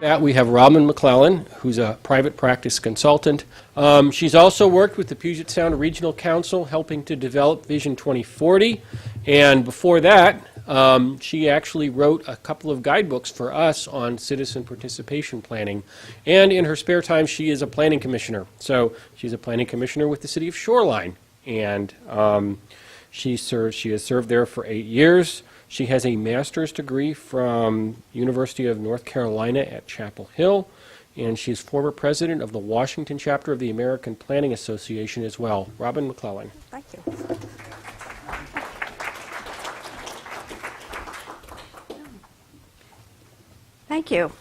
That we have Robin McClellan, who's a private practice consultant. She's also worked with the Puget Sound Regional Council, helping to develop Vision 2040. And before that, she actually wrote a couple of guidebooks for us on citizen participation planning. And in her spare time, she is a planning commissioner. So she's a planning commissioner with the city of Shoreline. And she has served there for 8 years. She has a master's degree from University of North Carolina at Chapel Hill, and she's former president of the Washington chapter of the American Planning Association as well. Robin McClellan. Thank you. Thank you.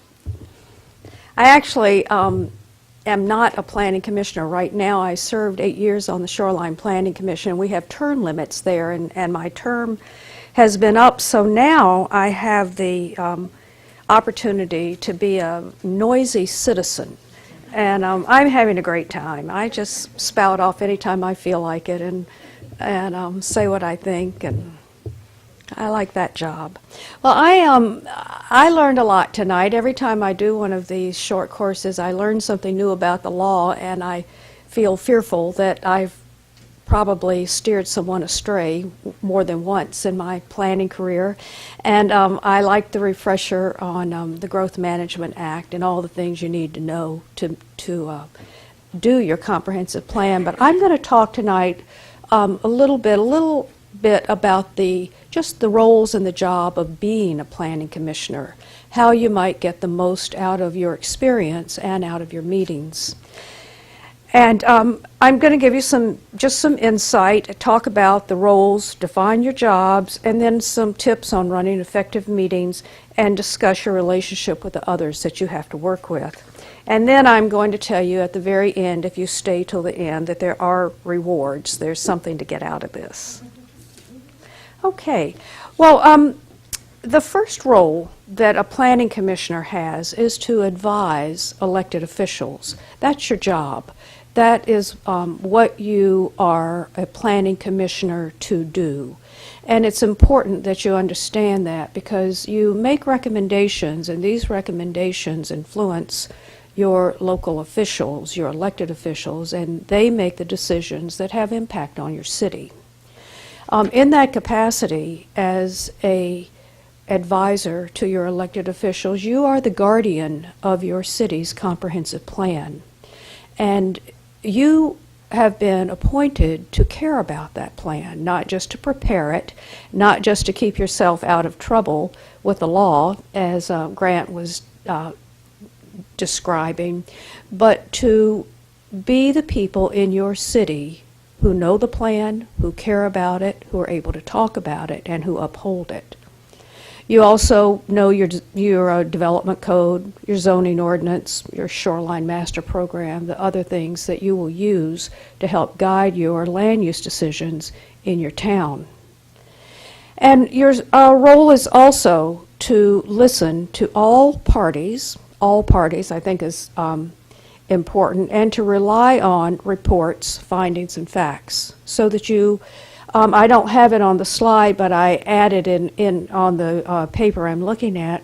I actually am not a planning commissioner right now. I served 8 years on the Shoreline Planning Commission. We have term limits there, and my term has been up, so now I have the opportunity to be a noisy citizen, and I'm having a great time. I just spout off anytime I feel like it and say what I think, and I like that job. Well, I learned a lot tonight. Every time I do one of these short courses, I learn something new about the law, and I feel fearful that I've probably steered someone astray more than once in my planning career. And I like the refresher on the Growth Management Act and all the things you need to know to do your comprehensive plan. But I'm going to talk tonight a little bit about just the roles and the job of being a planning commissioner, how you might get the most out of your experience and out of your meetings. And I'm going to give you just some insight, talk about the roles, define your jobs, and then some tips on running effective meetings and discuss your relationship with the others that you have to work with. And then I'm going to tell you at the very end, if you stay till the end, that there are rewards. There's something to get out of this. Okay. Well, the first role that a planning commissioner has is to advise elected officials. That's your job. That is what you are a planning commissioner to do. And it's important that you understand that, because you make recommendations, and these recommendations influence your local officials, your elected officials, and they make the decisions that have impact on your city. In that capacity, as an advisor to your elected officials, you are the guardian of your city's comprehensive plan. And you have been appointed to care about that plan, not just to prepare it, not just to keep yourself out of trouble with the law, as Grant was describing, but to be the people in your city who know the plan, who care about it, who are able to talk about it, and who uphold it. You also know your development code, your zoning ordinance, your shoreline master program, the other things that you will use to help guide your land use decisions in your town. And your role is also to listen to all parties I think is important, and to rely on reports, findings, and facts, so that you I don't have it on the slide, but I added in on the paper I'm looking at,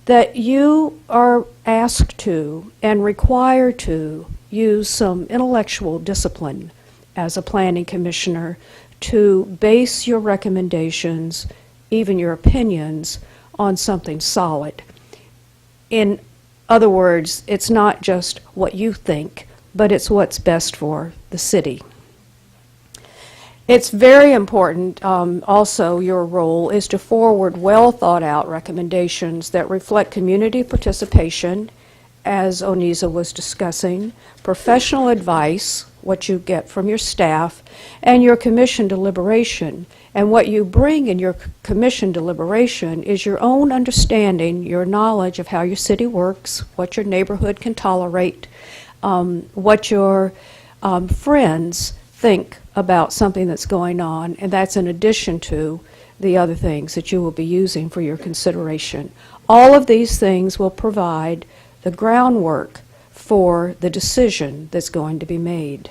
that you are asked to and required to use some intellectual discipline as a planning commissioner to base your recommendations, even your opinions, on something solid. In other words, it's not just what you think, but it's what's best for the city. It's very important, also your role is to forward well thought out recommendations that reflect community participation, as Onisa was discussing, professional advice, what you get from your staff, and your commission deliberation. And what you bring in your commission deliberation is your own understanding, your knowledge of how your city works, what your neighborhood can tolerate, what your friends think about something that's going on, and that's in addition to the other things that you will be using for your consideration. All of these things will provide the groundwork for the decision that's going to be made.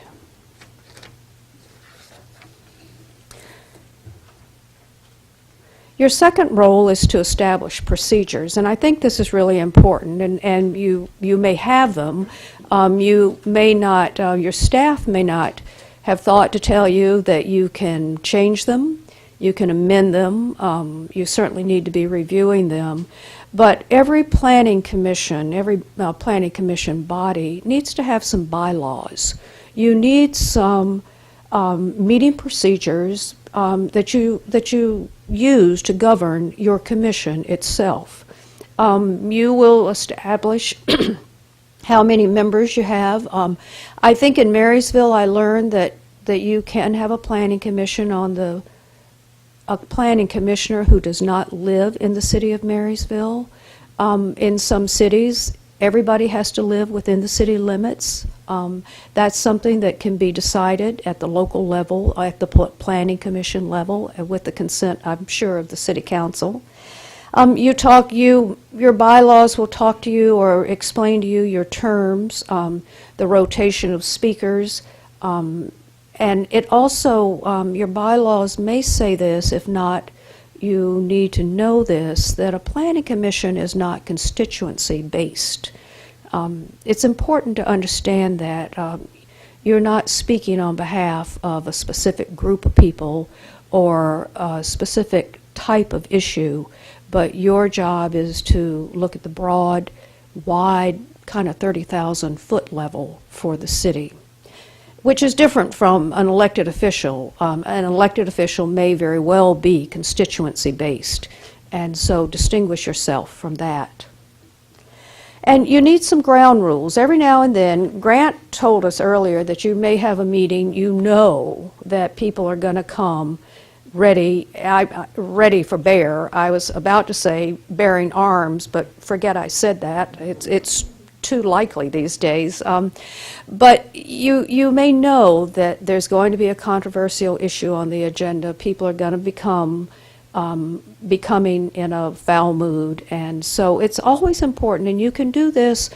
Your second role is to establish procedures, and I think this is really important, and you may have them. You may not, your staff may not have thought to tell you that you can change them, you can amend them, you certainly need to be reviewing them, but every planning commission, every planning commission body needs to have some bylaws. You need some meeting procedures that you use to govern your commission itself. You will establish how many members you have. I think in Marysville I learned that you can have a planning commission a planning commissioner who does not live in the city of Marysville. In some cities, everybody has to live within the city limits. That's something that can be decided at the local level, at the planning commission level, with the consent, I'm sure, of the city council. Your bylaws will talk to you or explain to you your terms, the rotation of speakers, and it also, your bylaws may say this, if not, you need to know this, that a planning commission is not constituency-based. It's important to understand that you're not speaking on behalf of a specific group of people or a specific type of issue, but your job is to look at the broad, wide, kind of 30,000-foot level for the city, which is different from an elected official. An elected official may very well be constituency-based, and so distinguish yourself from that. And you need some ground rules. Every now and then, Grant told us earlier that you may have a meeting, you know that people are going to come ready for bear. I was about to say bearing arms, but forget I said that. It's too likely these days. But you may know that there's going to be a controversial issue on the agenda. People are going to becoming in a foul mood, and so it's always important, and you can do this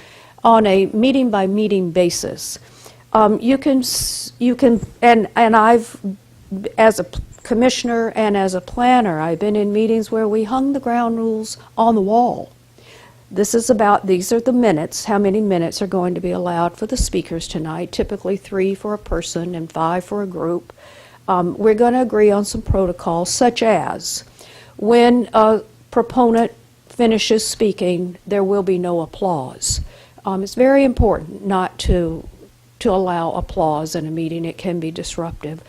on a meeting by meeting basis. You can and I've, as a commissioner and as a planner, I've been in meetings where we hung the ground rules on the wall. These are the minutes, how many minutes are going to be allowed for the speakers tonight, typically 3 for a person and 5 for a group. We're going to agree on some protocols, such as when a proponent finishes speaking, there will be no applause. It's very important not to allow applause in a meeting. It can be disruptive.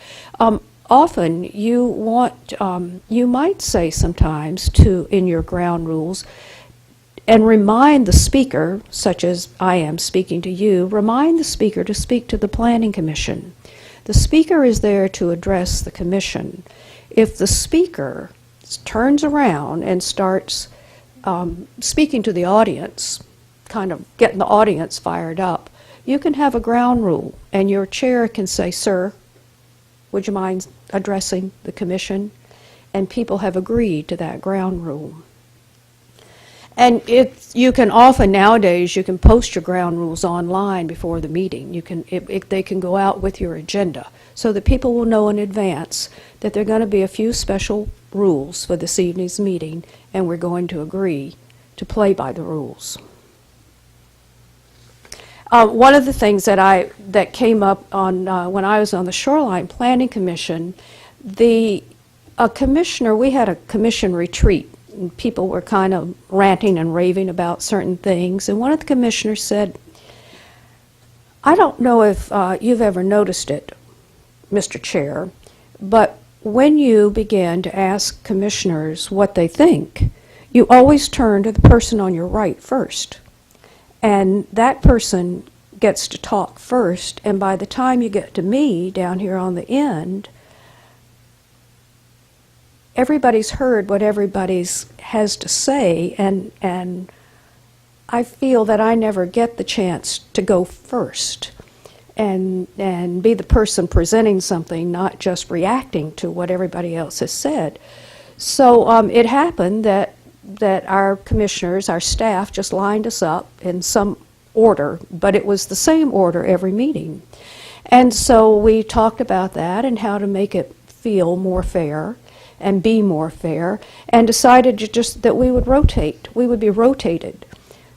Often you might say sometimes in your ground rules, and remind the speaker, such as I am speaking to you, remind the speaker to speak to the Planning Commission. The speaker is there to address the commission. If the speaker turns around and starts speaking to the audience, kind of getting the audience fired up, you can have a ground rule, and your chair can say, "Sir, would you mind addressing the commission?" And people have agreed to that ground rule. And you can often nowadays, you can post your ground rules online before the meeting. They can go out with your agenda so that people will know in advance that there are going to be a few special rules for this evening's meeting, and we're going to agree to play by the rules. One of the things that came up when I was on the Shoreline Planning Commission, we had a commission retreat. And people were kind of ranting and raving about certain things, and one of the commissioners said, "I don't know if you've ever noticed it, Mr. Chair, but when you begin to ask commissioners what they think, you always turn to the person on your right first, and that person gets to talk first, and by the time you get to me down here on the end, everybody's heard what everybody has to say, and I feel that I never get the chance to go first and be the person presenting something, not just reacting to what everybody else has said." So it happened that our commissioners, our staff, just lined us up in some order, but it was the same order every meeting. And so we talked about that and how to make it feel more fair. and be more fair, and decided that we would rotate. We would be rotated.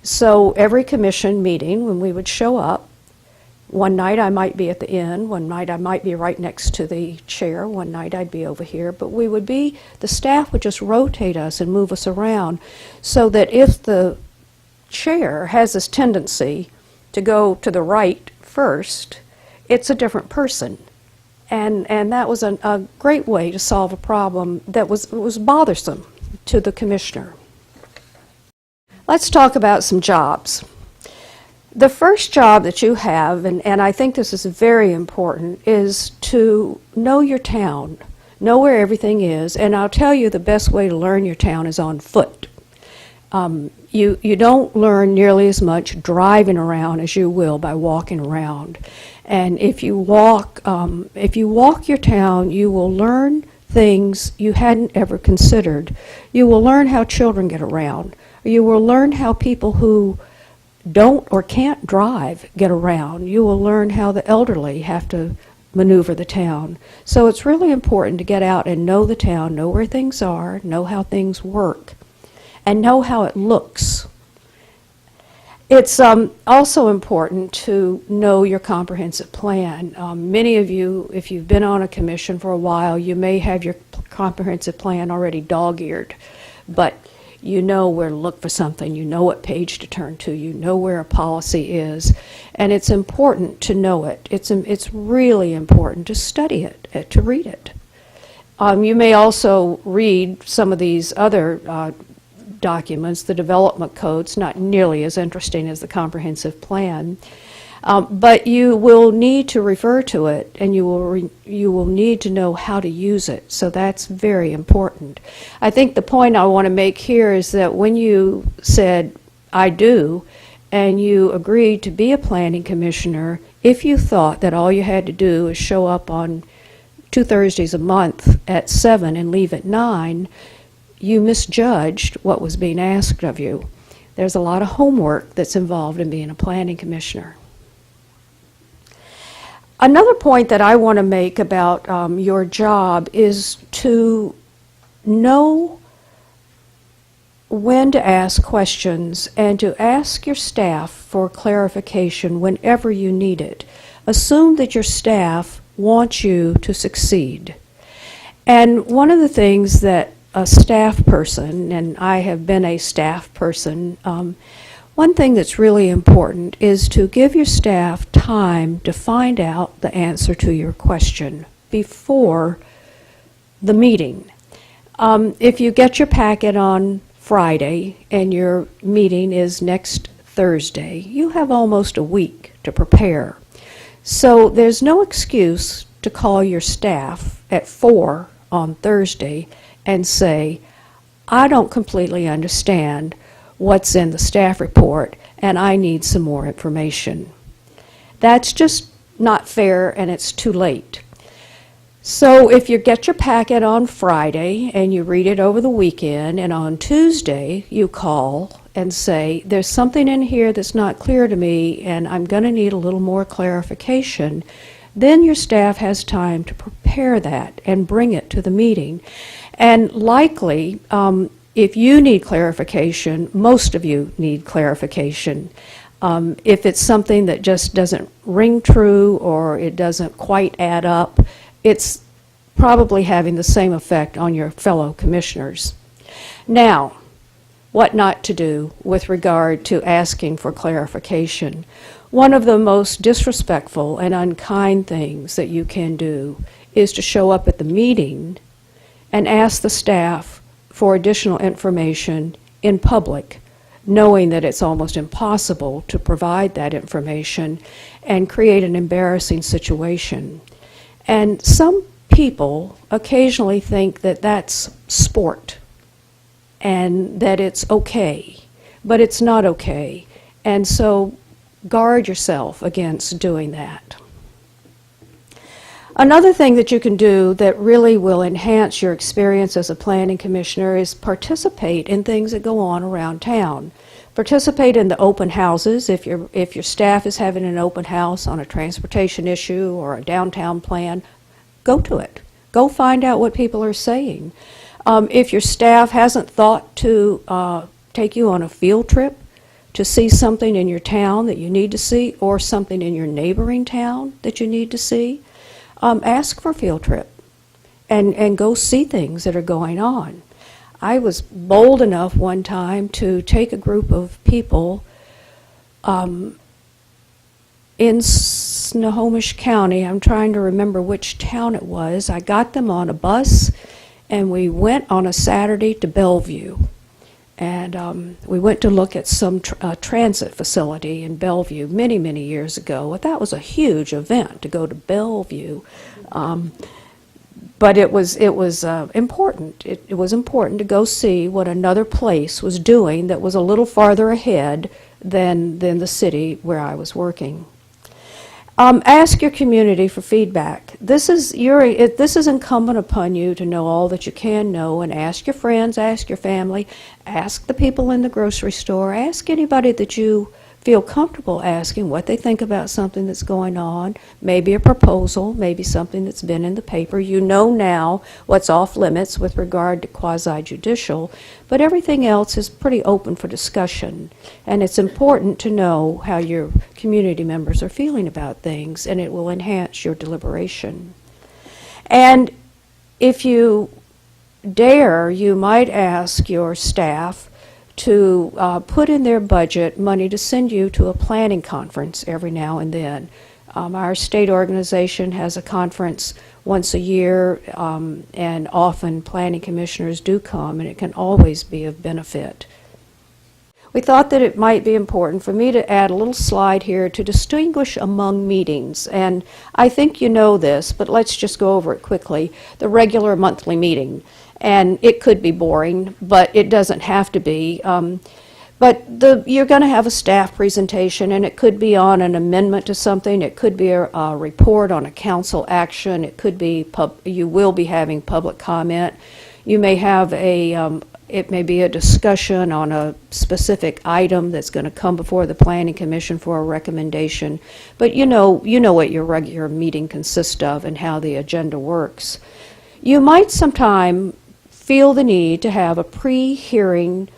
So every commission meeting, when we would show up, one night I might be at the end, one night I might be right next to the chair, one night I'd be over here, but the staff would just rotate us and move us around so that if the chair has this tendency to go to the right first, it's a different person. And that was a great way to solve a problem that was bothersome to the commissioner. Let's talk about some jobs. The first job that you have, and I think this is very important, is to know your town, know where everything is, and I'll tell you the best way to learn your town is on foot. You don't learn nearly as much driving around as you will by walking around. And if you walk your town, you will learn things you hadn't ever considered. You will learn how children get around. You will learn how people who don't or can't drive get around. You will learn how the elderly have to maneuver the town. So it's really important to get out and know the town, know where things are, know how things work, and know how it looks. It's also important to know your comprehensive plan. Many of you, if you've been on a commission for a while, you may have your comprehensive plan already dog-eared, but you know where to look for something, you know what page to turn to, you know where a policy is, and it's important to know it. It's really important to study it, to read it. You may also read some of these other documents, the development codes, not nearly as interesting as the comprehensive plan, but you will need to refer to it, and you will need to know how to use it. So that's very important. I think the point I want to make here is that when you said, "I do," and you agreed to be a planning commissioner, if you thought that all you had to do is show up on 2 Thursdays a month at 7 and leave at 9, you misjudged what was being asked of you. There's a lot of homework that's involved in being a planning commissioner. Another point that I want to make about your job is to know when to ask questions and to ask your staff for clarification whenever you need it. Assume that your staff wants you to succeed. And one of the things that a staff person, and I have been a staff person, one thing that's really important is to give your staff time to find out the answer to your question before the meeting. If you get your packet on Friday and your meeting is next Thursday, you have almost a week to prepare. So there's no excuse to call your staff at 4 on Thursday and say, "I don't completely understand what's in the staff report, and I need some more information." That's just not fair, and it's too late. So if you get your packet on Friday and you read it over the weekend, and on Tuesday you call and say, "There's something in here that's not clear to me, and I'm going to need a little more clarification," then your staff has time to prepare that and bring it to the meeting. And likely, if you need clarification, most of you need clarification. If it's something that just doesn't ring true or it doesn't quite add up, it's probably having the same effect on your fellow commissioners. Now, what not to do with regard to asking for clarification. One of the most disrespectful and unkind things that you can do is to show up at the meeting and ask the staff for additional information in public, knowing that it's almost impossible to provide that information, and create an embarrassing situation. And some people occasionally think that that's sport and that it's okay, but it's not okay. And so guard yourself against doing that. Another thing that you can do that really will enhance your experience as a planning commissioner is participate in things that go on around town. Participate in the open houses. If your staff is having an open house on a transportation issue or a downtown plan, go to it. Go find out what people are saying. If your staff hasn't thought to take you on a field trip to see something in your town that you need to see, or something in your neighboring town that you need to see, ask for a field trip and go see things that are going on. I was bold enough one time to take a group of people in Snohomish County. I'm trying to remember which town it was. I got them on a bus, and we went on a Saturday to Bellevue. And we went to look at some transit facility in Bellevue many, many years ago. Well, that was a huge event to go to Bellevue. But it was important. It was important to go see what another place was doing that was a little farther ahead than the city where I was working. Ask your community for feedback. This is incumbent upon you to know all that you can know, and ask your friends, ask your family, ask the people in the grocery store, ask anybody that you feel comfortable asking what they think about something that's going on, maybe a proposal, maybe something that's been in the paper. You know now what's off limits with regard to quasi-judicial, but everything else is pretty open for discussion. And it's important to know how your community members are feeling about things, and it will enhance your deliberation. And if you dare, you might ask your staff to put in their budget money to send you to a planning conference every now and then. Our state organization has a conference once a year, and often planning commissioners do come, and it can always be of benefit. We thought that it might be important for me to add a little slide here to distinguish among meetings, and I think you know this, but let's just go over it quickly. The regular monthly meeting. And it could be boring, but it doesn't have to be. But you're going to have a staff presentation, and it could be on an amendment to something. It could be a report on a council action. It could be you will be having public comment. You may have it may be a discussion on a specific item that's going to come before the Planning Commission for a recommendation. But you know what your regular meeting consists of and how the agenda works. You might sometime feel the need to have a pre-hearing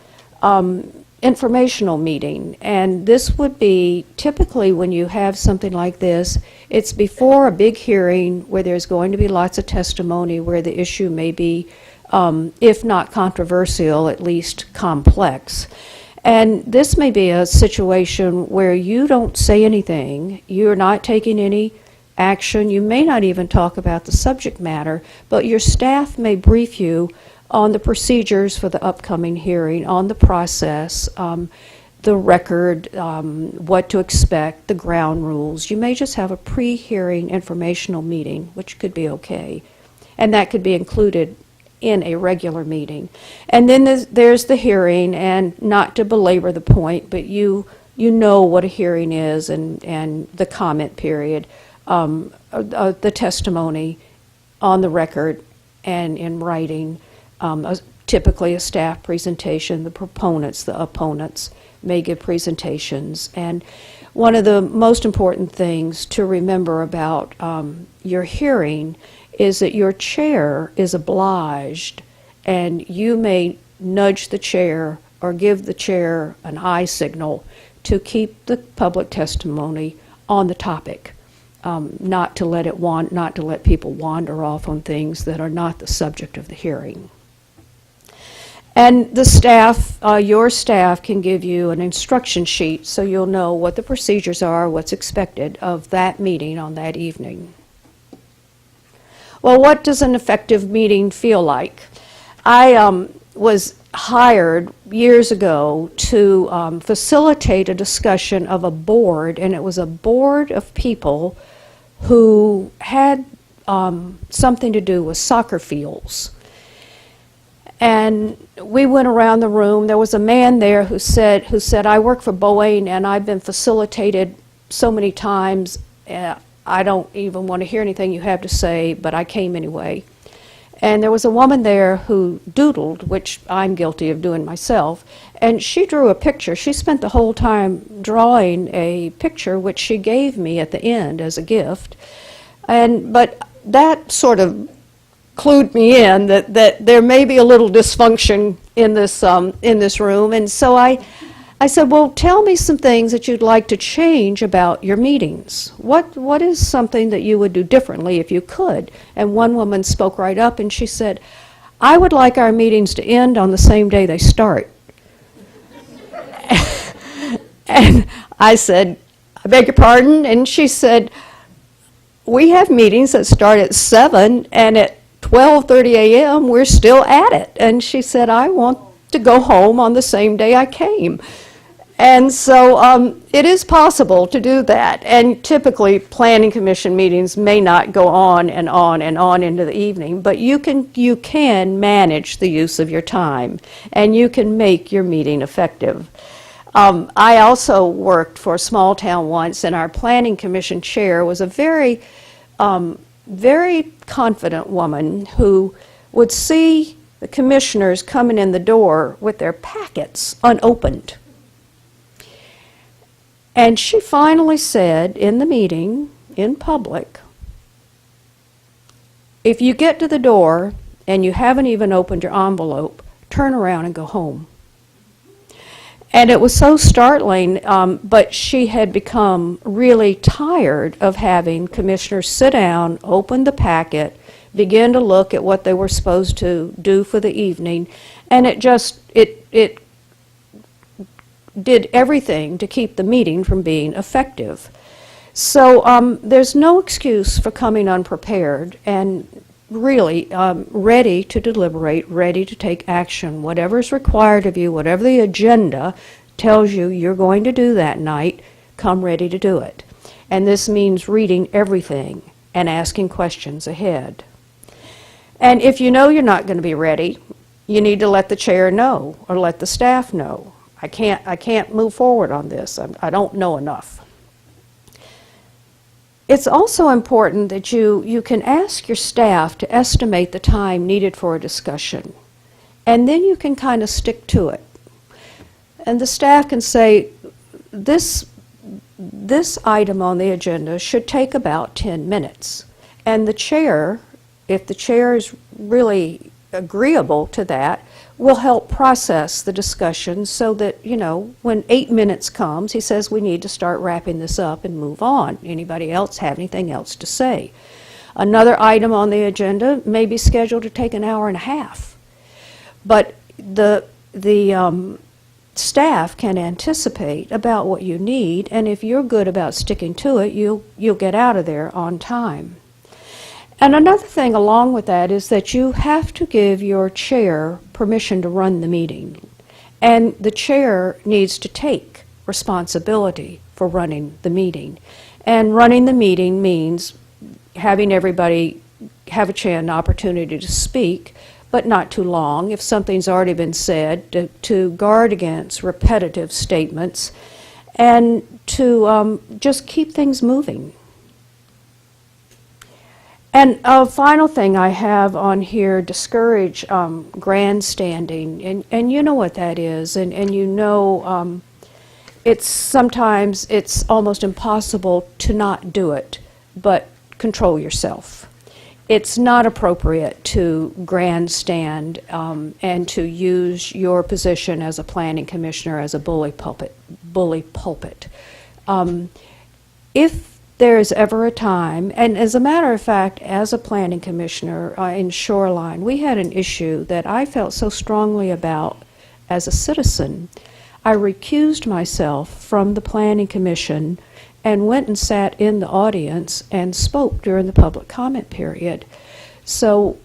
informational meeting, and this would be typically when you have something like this, it's before a big hearing where there's going to be lots of testimony, where the issue may be, if not controversial, at least complex. And this may be a situation where you don't say anything, you're not taking any action, you may not even talk about the subject matter, but your staff may brief you on the procedures for the upcoming hearing, on the process, the record, what to expect, the ground rules. You may just have a pre-hearing informational meeting, which could be okay. And that could be included in a regular meeting. And then there's the hearing, and not to belabor the point, but you know what a hearing is, and the comment period, the testimony on the record and in writing. Typically a staff presentation. The proponents, the opponents may give presentations. And one of the most important things to remember about your hearing is that your chair is obliged, and you may nudge the chair or give the chair an eye signal to keep the public testimony on the topic. Not to let people wander off on things that are not the subject of the hearing. And the staff, your staff, can give you an instruction sheet so you'll know what the procedures are, what's expected of that meeting on that evening. Well, what does an effective meeting feel like? I was hired years ago to facilitate a discussion of a board, and it was a board of people who had something to do with soccer fields. And we went around the room. There was a man there who said, I work for Boeing, and I've been facilitated so many times, I don't even want to hear anything you have to say, but I came anyway. And there was a woman there who doodled, which I'm guilty of doing myself, and she drew a picture. She spent the whole time drawing a picture, which she gave me at the end as a gift. But that sort of clued me in that there may be a little dysfunction in this room. And so I said, well, tell me some things that you'd like to change about your meetings. What is something that you would do differently if you could? And one woman spoke right up and she said, I would like our meetings to end on the same day they start. And I said, I beg your pardon? And she said, we have meetings that start at 7 and at 12:30 a.m. we're still at it. And she said, I want to go home on the same day I came. And so it is possible to do that. And typically planning commission meetings may not go on and on and on into the evening, but you can manage the use of your time and you can make your meeting effective. I also worked for a small town once, and our planning commission chair was a very confident woman who would see the commissioners coming in the door with their packets unopened. And she finally said in the meeting, in public, if you get to the door and you haven't even opened your envelope, turn around and go home. And it was so startling, but she had become really tired of having commissioners sit down, open the packet, begin to look at what they were supposed to do for the evening, and it did everything to keep the meeting from being effective. So there's no excuse for coming unprepared and really ready to deliberate, ready to take action. Whatever is required of you, whatever the agenda tells you you're going to do that night, come ready to do it. And this means reading everything and asking questions ahead. And if you know you're not going to be ready, you need to let the chair know or let the staff know. I can't move forward on this. I don't know enough. It's also important that you can ask your staff to estimate the time needed for a discussion, and then you can kind of stick to it. And the staff can say, this item on the agenda should take about 10 minutes. And the chair, if the chair is really agreeable to that, will help process the discussion so that, when 8 minutes comes, he says we need to start wrapping this up and move on. Anybody else have anything else to say? Another item on the agenda may be scheduled to take an hour and a half. But the staff can anticipate about what you need, and if you're good about sticking to it, you'll get out of there on time. And another thing along with that is that you have to give your chair permission to run the meeting. And the chair needs to take responsibility for running the meeting. And running the meeting means having everybody have an opportunity to speak, but not too long. If something's already been said, to guard against repetitive statements and to just keep things moving. And a final thing I have on here, discourage grandstanding, and you know what that is, and sometimes it's almost impossible to not do it, but control yourself. It's not appropriate to grandstand and to use your position as a planning commissioner as a bully pulpit. If there is ever a time, and as a matter of fact, as a planning commissioner in Shoreline, we had an issue that I felt so strongly about as a citizen. I recused myself from the planning commission and went and sat in the audience and spoke during the public comment period. So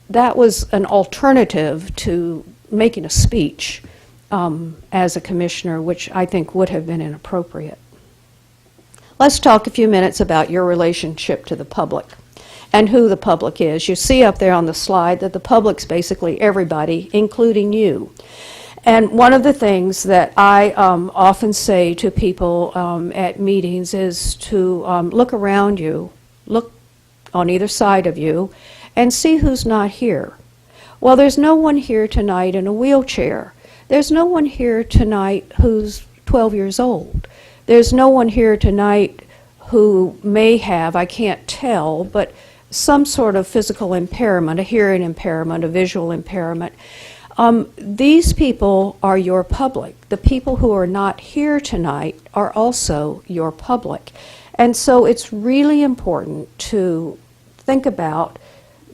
that was an alternative to making a speech as a commissioner, which I think would have been inappropriate. Let's talk a few minutes about your relationship to the public and who the public is. You see up there on the slide that the public's basically everybody, including you. And one of the things that I often say to people at meetings is to look around you, look on either side of you, and see who's not here. Well, there's no one here tonight in a wheelchair. There's no one here tonight who's 12 years old. There's no one here tonight who may have, I can't tell, but some sort of physical impairment, a hearing impairment, a visual impairment. These people are your public. The people who are not here tonight are also your public. And so it's really important to think about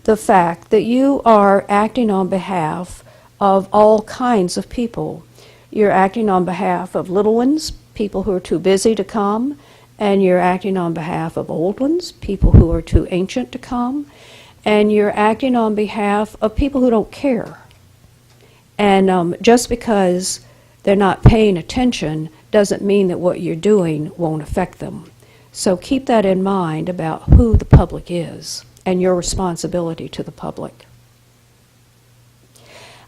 the fact that you are acting on behalf of all kinds of people. You're acting on behalf of little ones, people who are too busy to come, and you're acting on behalf of old ones, people who are too ancient to come, and you're acting on behalf of people who don't care. And just because they're not paying attention doesn't mean that what you're doing won't affect them. So keep that in mind about who the public is and your responsibility to the public.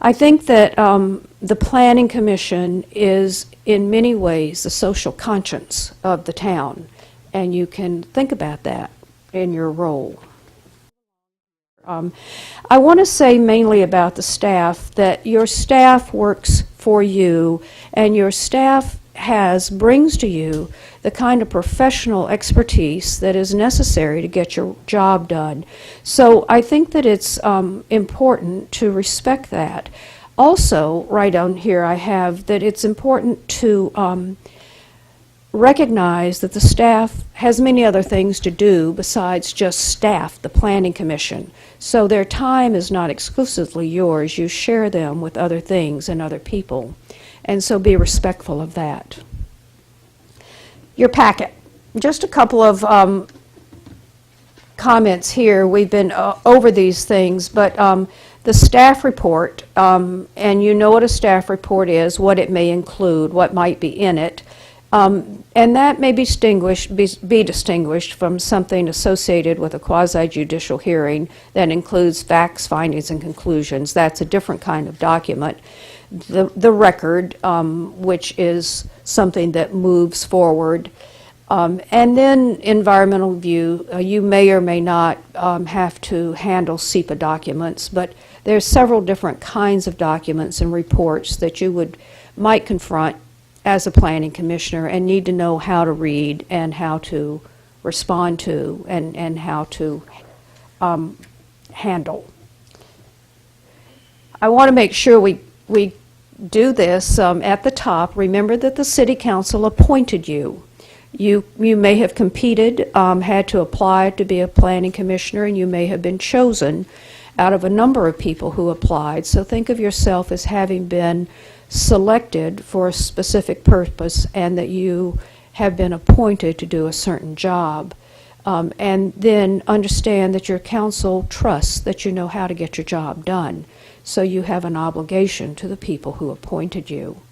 I think that the Planning Commission is in many ways the social conscience of the town, and you can think about that in your role. I want to say mainly about the staff that your staff works for you, and your staff brings to you the kind of professional expertise that is necessary to get your job done. So I think that it's important to respect that. Also, right on here I have that it's important to recognize that the staff has many other things to do besides just staff the Planning Commission. So their time is not exclusively yours. You share them with other things and other people. And so be respectful of that. Your packet. Just a couple of comments here. We've been over these things, but the staff report, and you know what a staff report is, what it may include, what might be in it. And that may be distinguished from something associated with a quasi-judicial hearing that includes facts, findings, and conclusions. That's a different kind of document. The record, which is something that moves forward. And then environmental review, you may or may not have to handle SEPA documents, but there's several different kinds of documents and reports that you might confront as a planning commissioner and need to know how to read and how to respond to and how to handle. I want to make sure we do this at the top. Remember that the City Council appointed you. You may have competed, had to apply to be a planning commissioner, and you may have been chosen out of a number of people who applied. So think of yourself as having been selected for a specific purpose and that you have been appointed to do a certain job. And then understand that your council trusts that you know how to get your job done. So you have an obligation to the people who appointed you.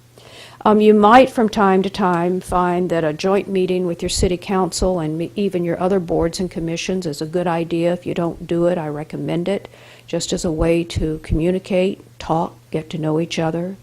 You might from time to time find that a joint meeting with your city council and even your other boards and commissions is a good idea. If you don't do it, I recommend it, just as a way to communicate, talk, get to know each other.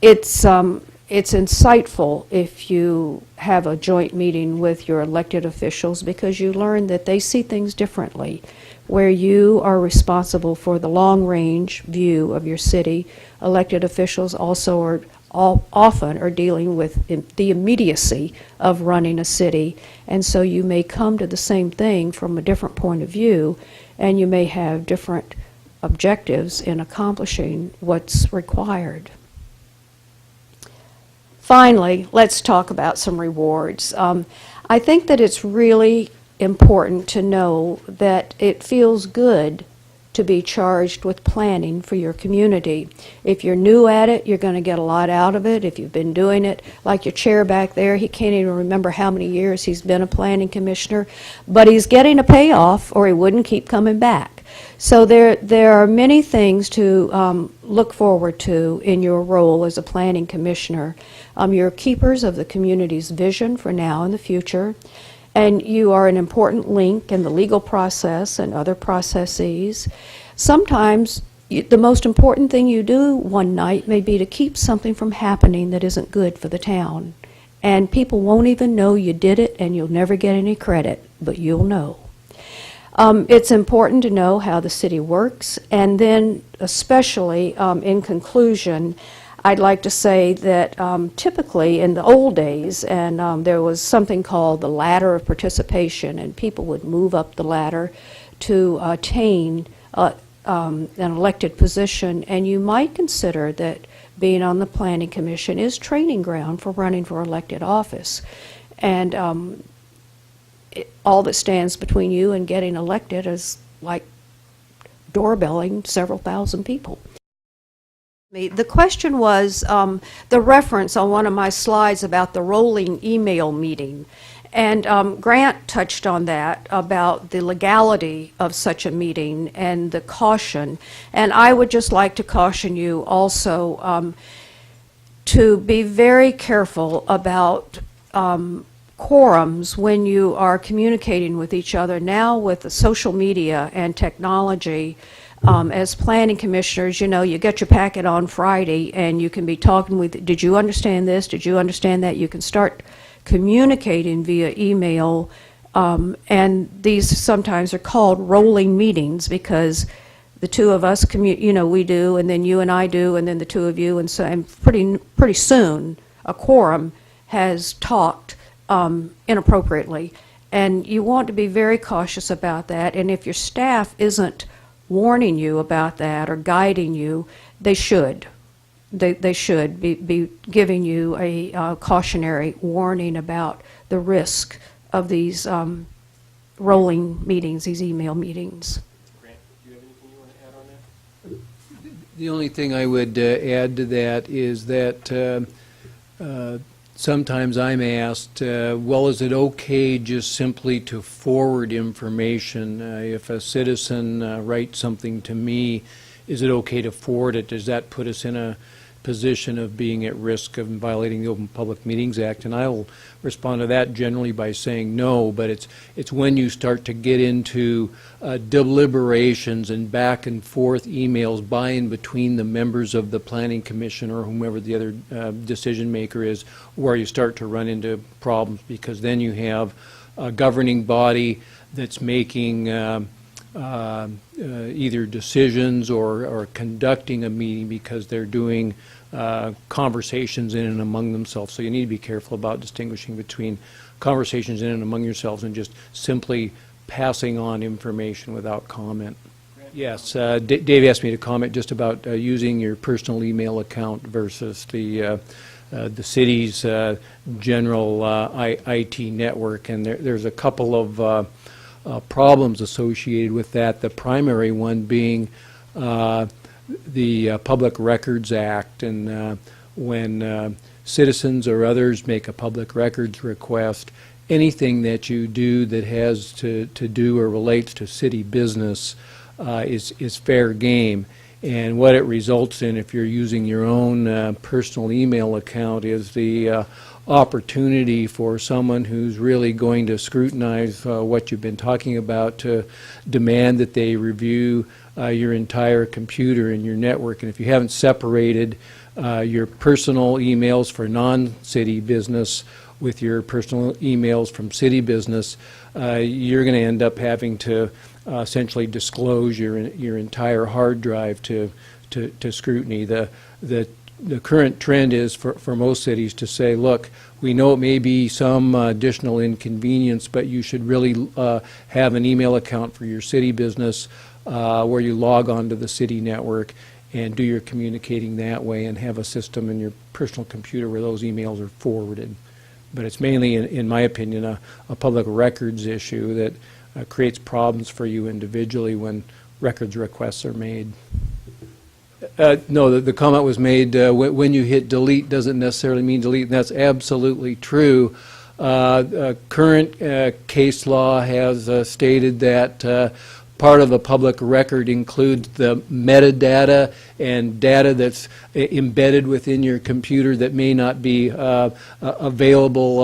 It's insightful if you have a joint meeting with your elected officials because you learn that they see things differently. Where you are responsible for the long-range view of your city, elected officials also often are dealing with the immediacy of running a city, and so you may come to the same thing from a different point of view, and you may have different objectives in accomplishing what's required. Finally, let's talk about some rewards. I think that it's really important to know that it feels good to be charged with planning for your community. If you're new at it, you're going to get a lot out of it. If you've been doing it, like your chair back there, he can't even remember how many years he's been a planning commissioner, but he's getting a payoff or he wouldn't keep coming back. So there are many things to look forward to in your role as a planning commissioner. You're keepers of the community's vision for now and the future, and you are an important link in the legal process and other processes. Sometimes the most important thing you do one night may be to keep something from happening that isn't good for the town. And people won't even know you did it, and you'll never get any credit, but you'll know. It's important to know how the city works, and then especially in conclusion, I'd like to say that typically in the old days, and there was something called the ladder of participation, and people would move up the ladder to attain an elected position, and you might consider that being on the Planning Commission is training ground for running for elected office. And all that stands between you and getting elected is like doorbelling several thousand people. The question was the reference on one of my slides about the rolling email meeting. And Grant touched on that, about the legality of such a meeting and the caution. And I would just like to caution you also to be very careful about quorums when you are communicating with each other. Now with the social media and technology, as planning commissioners, you know, you get your packet on Friday and you can be talking with, did you understand this? Did you understand that? You can start communicating via email, and these sometimes are called rolling meetings because the two of us, you know, we do, and then you and I do, and then the two of you, and so and pretty soon a quorum has talked inappropriately, and you want to be very cautious about that. And if your staff isn't warning you about that or guiding you, they should. They should be giving you a cautionary warning about the risk of these rolling meetings, these email meetings. Grant, do you have anything you want to add on that? The only thing I would add to that is that sometimes I'm asked, well, is it okay just simply to forward information? If a citizen writes something to me, is it okay to forward it? Does that put us in a position of being at risk of violating the Open Public Meetings Act? And I'll respond to that generally by saying no, but it's when you start to get into deliberations and back and forth emails by and between the members of the Planning Commission or whomever the other decision maker is, where you start to run into problems, because then you have a governing body that's making either decisions or conducting a meeting because they're doing conversations in and among themselves. So you need to be careful about distinguishing between conversations in and among yourselves and just simply passing on information without comment. Yes, Dave asked me to comment just about using your personal email account versus the city's general IT network, and there's a couple of problems associated with that. The primary one being the Public Records Act, and when citizens or others make a public records request, anything that you do that has to do or relates to city business is fair game. And what it results in, if you're using your own personal email account, is the opportunity for someone who's really going to scrutinize what you've been talking about to demand that they review your entire computer and your network. And if you haven't separated your personal emails for non-city business with your personal emails from city business, you're going to end up having to essentially disclose your entire hard drive to scrutiny. The current trend is for most cities to say, look, we know it may be some additional inconvenience, but you should really have an email account for your city business where you log on to the city network and do your communicating that way, and have a system in your personal computer where those emails are forwarded. But it's mainly, in my opinion, a public records issue that creates problems for you individually when records requests are made. No, the comment was made when you hit delete doesn't necessarily mean delete, and that's absolutely true. Current case law has stated that part of a public record includes the metadata and data that's embedded within your computer that may not be available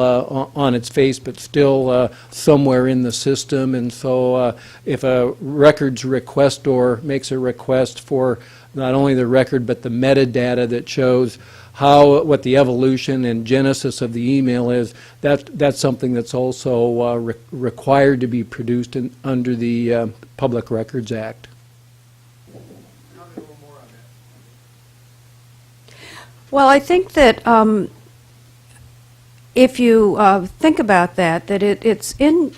on its face, but still somewhere in the system. And so if a records requestor makes a request for not only the record but the metadata that shows what the evolution and genesis of the email is, that's something that's also required to be produced under the Public Records Act. Well, I think that if you think about that, it's in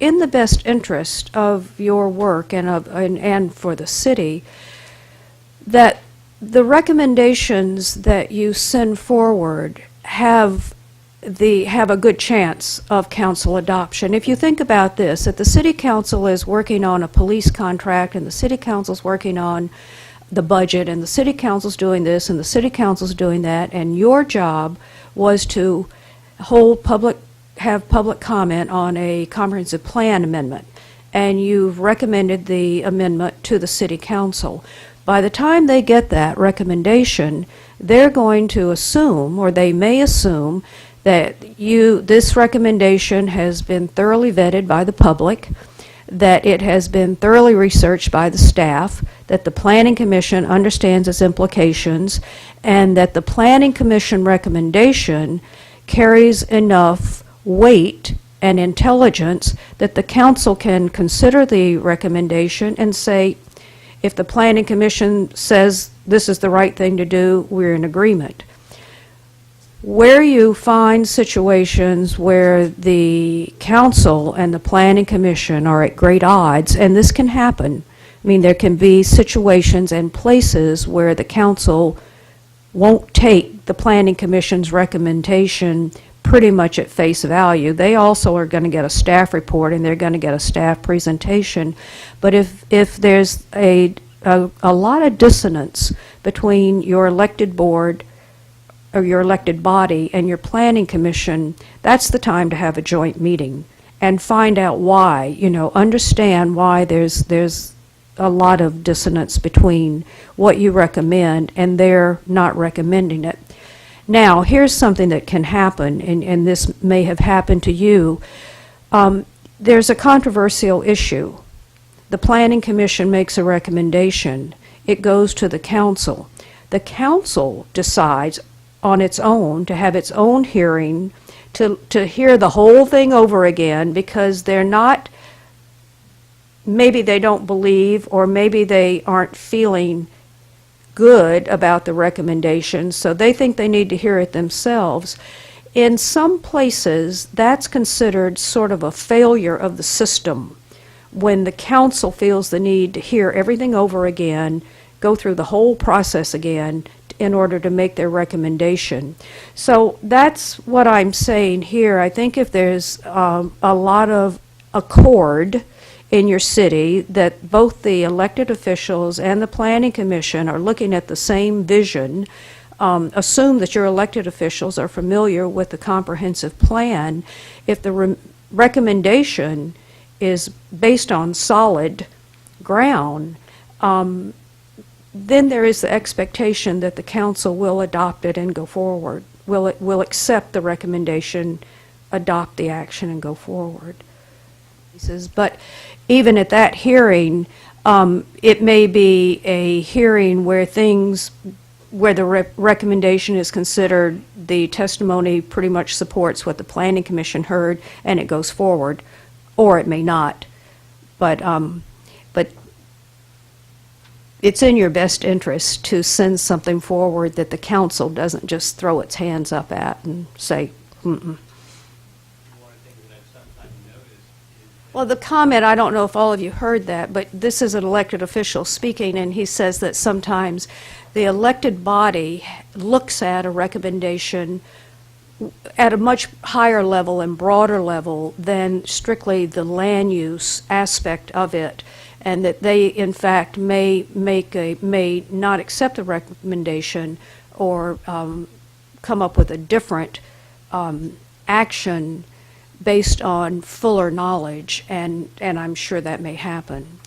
the best interest of your work and for the city that the recommendations that you send forward have a good chance of council adoption. If you think about this, that the city council is working on a police contract, and the city council's working on the budget, and the city council's doing this, and the city council's doing that, and your job was to have public comment on a comprehensive plan amendment, and you've recommended the amendment to the city council. By the time they get that recommendation, they're going to assume, or they may assume, that this recommendation has been thoroughly vetted by the public, that it has been thoroughly researched by the staff, that the Planning Commission understands its implications, and that the Planning Commission recommendation carries enough weight and intelligence that the council can consider the recommendation and say, if the Planning Commission says this is the right thing to do, we're in agreement. Where you find situations where the council and the Planning Commission are at great odds, and this can happen, I mean, there can be situations and places where the council won't take the Planning Commission's recommendation pretty much at face value. They also are going to get a staff report, and they're going to get a staff presentation. But if there's a lot of dissonance between your elected board or your elected body and your Planning Commission, that's the time to have a joint meeting and find out why, understand why there's a lot of dissonance between what you recommend and they're not recommending it. Now, here's something that can happen, and this may have happened to you. There's a controversial issue. The Planning Commission makes a recommendation. It goes to the council. The council decides on its own to have its own hearing, to hear the whole thing over again, because maybe they don't believe, or maybe they aren't feeling good about the recommendation, so they think they need to hear it themselves. In some places, that's considered sort of a failure of the system, when the council feels the need to hear everything over again, go through the whole process again in order to make their recommendation. So that's what I'm saying here. I think if there's a lot of accord in your city, that both the elected officials and the Planning Commission are looking at the same vision, assume that your elected officials are familiar with the comprehensive plan. If the recommendation is based on solid ground, then there is the expectation that the council will adopt it and go forward, will accept the recommendation, adopt the action, and go forward. But even at that hearing, it may be a hearing where the recommendation is considered, the testimony pretty much supports what the Planning Commission heard, and it goes forward, or it may not. But it's in your best interest to send something forward that the council doesn't just throw its hands up at and say, mm-mm. Well, the comment, I don't know if all of you heard that, but this is an elected official speaking, and he says that sometimes the elected body looks at a recommendation at a much higher level and broader level than strictly the land use aspect of it, and that they, in fact, may not accept the recommendation or come up with a different action based on fuller knowledge, and I'm sure that may happen.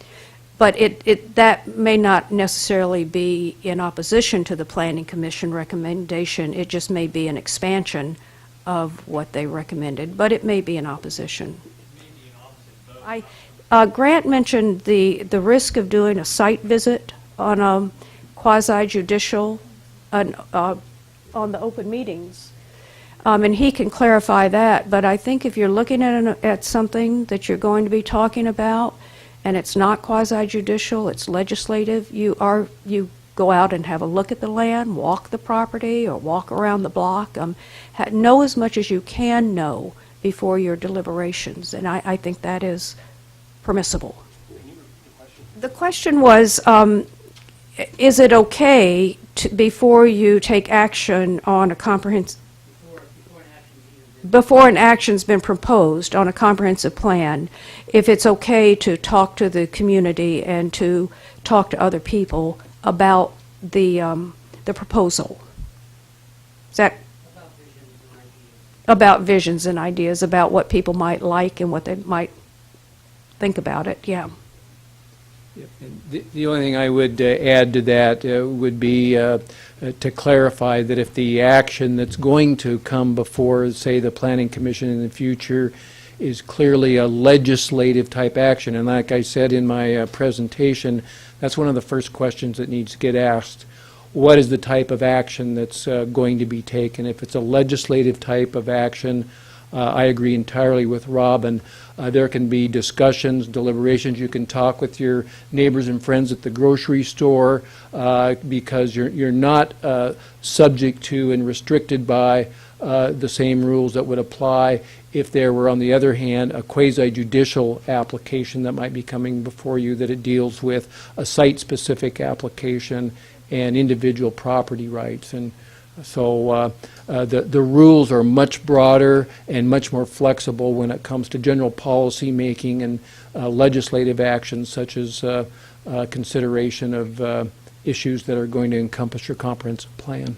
But that may not necessarily be in opposition to the Planning Commission recommendation. It just may be an expansion of what they recommended, but it may be in opposition. Grant mentioned the risk of doing a site visit on a quasi-judicial, on the open meetings. And he can clarify that, but I think if you're looking at something that you're going to be talking about, and it's not quasi-judicial, it's legislative, you go out and have a look at the land, walk the property, or walk around the block. Know as much as you can know before your deliberations, and I think that is permissible. The question was, is it okay before you take action on a comprehensive, before an action's been proposed on a comprehensive plan, if it's okay to talk to the community and to talk to other people about the proposal? Is that about visions and ideas, about what people might like and what they might think about it? Yeah. The only thing I would add to that would be to clarify that if the action that's going to come before, say, the Planning Commission in the future is clearly a legislative type action, and like I said in my presentation, that's one of the first questions that needs to get asked. What is the type of action that's going to be taken? If it's a legislative type of action, I agree entirely with Robin. There can be discussions, deliberations. You can talk with your neighbors and friends at the grocery store because you're not subject to and restricted by the same rules that would apply if there were, on the other hand, a quasi-judicial application that might be coming before you, that it deals with a site-specific application and individual property rights. And so the rules are much broader and much more flexible when it comes to general policy making and legislative actions, such as consideration of issues that are going to encompass your comprehensive plan.